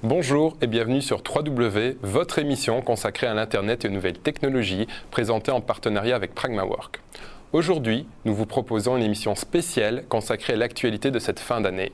Bonjour et bienvenue sur 3W, votre émission consacrée à l'Internet et aux nouvelles technologies, présentée en partenariat avec Pragmawork. Aujourd'hui, nous vous proposons une émission spéciale consacrée à l'actualité de cette fin d'année.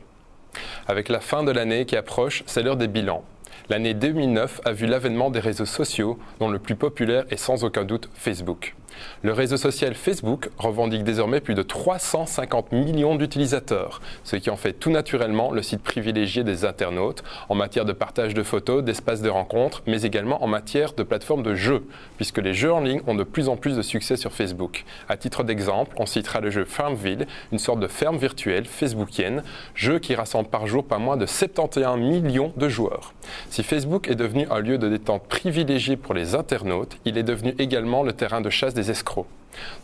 Avec la fin de l'année qui approche, c'est l'heure des bilans. L'année 2009 a vu l'avènement des réseaux sociaux, dont le plus populaire est sans aucun doute Facebook. Le réseau social Facebook revendique désormais plus de 350 millions d'utilisateurs, ce qui en fait tout naturellement le site privilégié des internautes en matière de partage de photos, d'espaces de rencontres, mais également en matière de plateformes de jeux, puisque les jeux en ligne ont de plus en plus de succès sur Facebook. À titre d'exemple, on citera le jeu Farmville, une sorte de ferme virtuelle facebookienne, jeu qui rassemble par jour pas moins de 71 millions de joueurs. Si Facebook est devenu un lieu de détente privilégié pour les internautes, il est devenu également le terrain de chasse des escrocs.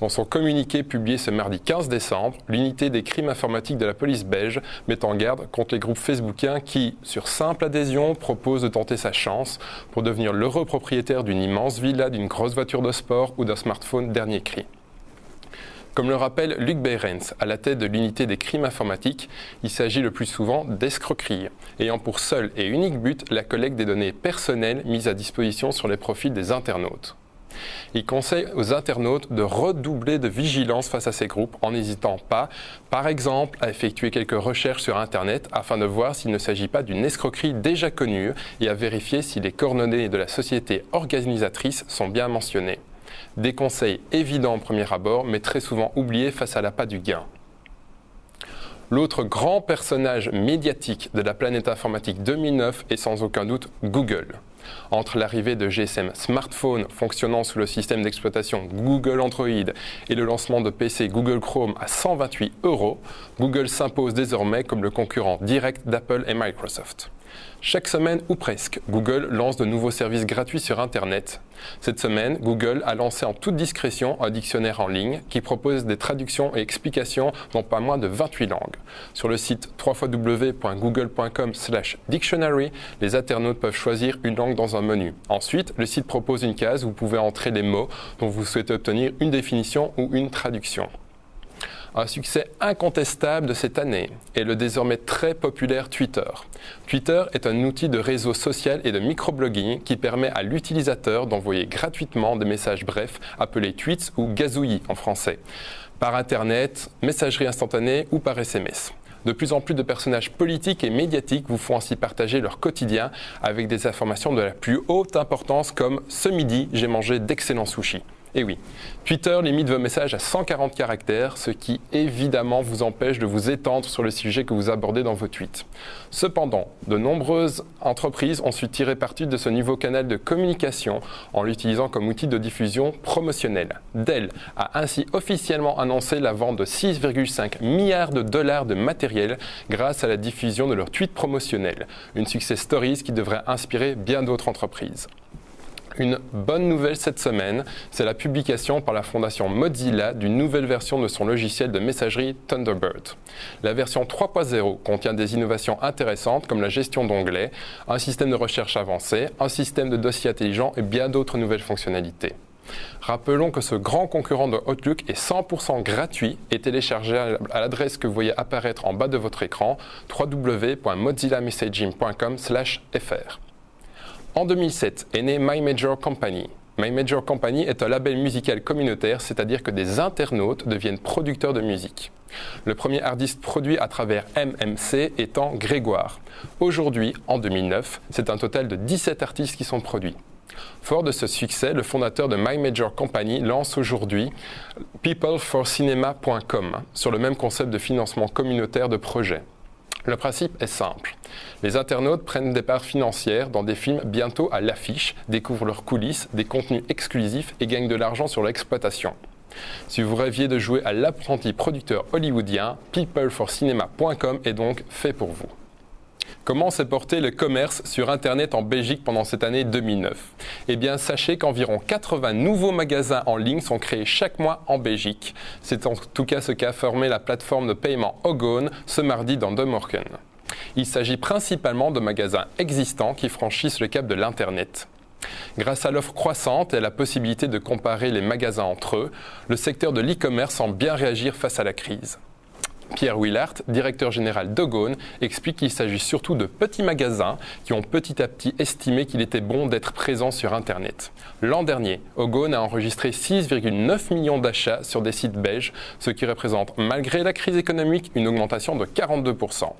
Dans son communiqué publié ce mardi 15 décembre, l'unité des crimes informatiques de la police belge met en garde contre les groupes facebookiens qui, sur simple adhésion, proposent de tenter sa chance pour devenir l'heureux propriétaire d'une immense villa, d'une grosse voiture de sport ou d'un smartphone dernier cri. Comme le rappelle Luc Behrens, à la tête de l'unité des crimes informatiques, il s'agit le plus souvent d'escroqueries, ayant pour seul et unique but la collecte des données personnelles mises à disposition sur les profils des internautes. Il conseille aux internautes de redoubler de vigilance face à ces groupes en n'hésitant pas, par exemple, à effectuer quelques recherches sur Internet afin de voir s'il ne s'agit pas d'une escroquerie déjà connue et à vérifier si les coordonnées de la société organisatrice sont bien mentionnées. Des conseils évidents au premier abord, mais très souvent oubliés face à l'appât du gain. L'autre grand personnage médiatique de la planète informatique 2009 est sans aucun doute Google. Entre l'arrivée de GSM smartphones fonctionnant sous le système d'exploitation Google Android et le lancement de PC Google Chrome à 128 €, Google s'impose désormais comme le concurrent direct d'Apple et Microsoft. Chaque semaine ou presque, Google lance de nouveaux services gratuits sur Internet. Cette semaine, Google a lancé en toute discrétion un dictionnaire en ligne qui propose des traductions et explications dans pas moins de 28 langues. Sur le site www.google.com/dictionary, les internautes peuvent choisir une langue dans un menu. Ensuite, le site propose une case où vous pouvez entrer les mots dont vous souhaitez obtenir une définition ou une traduction. Un succès incontestable de cette année est le désormais très populaire Twitter. Twitter est un outil de réseau social et de microblogging qui permet à l'utilisateur d'envoyer gratuitement des messages brefs appelés tweets ou gazouillis en français, par Internet, messagerie instantanée ou par SMS. De plus en plus de personnages politiques et médiatiques vous font ainsi partager leur quotidien avec des informations de la plus haute importance comme « Ce midi, j'ai mangé d'excellents sushis ». Et oui, Twitter limite vos messages à 140 caractères, ce qui évidemment vous empêche de vous étendre sur le sujet que vous abordez dans vos tweets. Cependant, de nombreuses entreprises ont su tirer parti de ce nouveau canal de communication en l'utilisant comme outil de diffusion promotionnelle. Dell a ainsi officiellement annoncé la vente de 6,5 milliards de dollars de matériel grâce à la diffusion de leurs tweets promotionnels. Une success story qui devrait inspirer bien d'autres entreprises. Une bonne nouvelle cette semaine, c'est la publication par la fondation Mozilla d'une nouvelle version de son logiciel de messagerie Thunderbird. La version 3.0 contient des innovations intéressantes comme la gestion d'onglets, un système de recherche avancé, un système de dossiers intelligent et bien d'autres nouvelles fonctionnalités. Rappelons que ce grand concurrent de Outlook est 100% gratuit et téléchargeable à l'adresse que vous voyez apparaître en bas de votre écran, www.mozillamessaging.com/fr. En 2007 est né My Major Company. My Major Company est un label musical communautaire, c'est-à-dire que des internautes deviennent producteurs de musique. Le premier artiste produit à travers MMC étant Grégoire. Aujourd'hui, en 2009, c'est un total de 17 artistes qui sont produits. Fort de ce succès, le fondateur de My Major Company lance aujourd'hui peopleforcinema.com sur le même concept de financement communautaire de projets. Le principe est simple. Les internautes prennent des parts financières dans des films bientôt à l'affiche, découvrent leurs coulisses, des contenus exclusifs et gagnent de l'argent sur l'exploitation. Si vous rêviez de jouer à l'apprenti producteur hollywoodien, peopleforcinema.com est donc fait pour vous. Comment s'est porté le commerce sur Internet en Belgique pendant cette année 2009 ? Eh bien, sachez qu'environ 80 nouveaux magasins en ligne sont créés chaque mois en Belgique. C'est en tout cas ce qu'a formé la plateforme de paiement Ogone ce mardi dans De Morken. Il s'agit principalement de magasins existants qui franchissent le cap de l'Internet. Grâce à l'offre croissante et à la possibilité de comparer les magasins entre eux, le secteur de l'e-commerce semble bien réagir face à la crise. Pierre Willart, directeur général d'Ogone, explique qu'il s'agit surtout de petits magasins qui ont petit à petit estimé qu'il était bon d'être présents sur Internet. L'an dernier, Ogone a enregistré 6,9 millions d'achats sur des sites belges, ce qui représente, malgré la crise économique, une augmentation de 42%.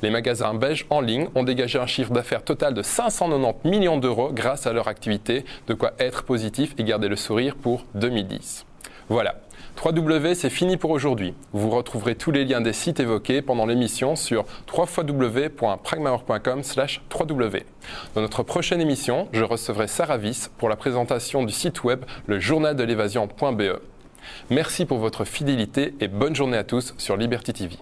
Les magasins belges en ligne ont dégagé un chiffre d'affaires total de 590 millions d'euros grâce à leur activité, de quoi être positif et garder le sourire pour 2010. Voilà, 3W, c'est fini pour aujourd'hui. Vous retrouverez tous les liens des sites évoqués pendant l'émission sur www.pragmawork.com/3w. Dans notre prochaine émission, je recevrai Sarah Wyss pour la présentation du site web lejournaldelevasion.be. Merci pour votre fidélité et bonne journée à tous sur Liberty TV.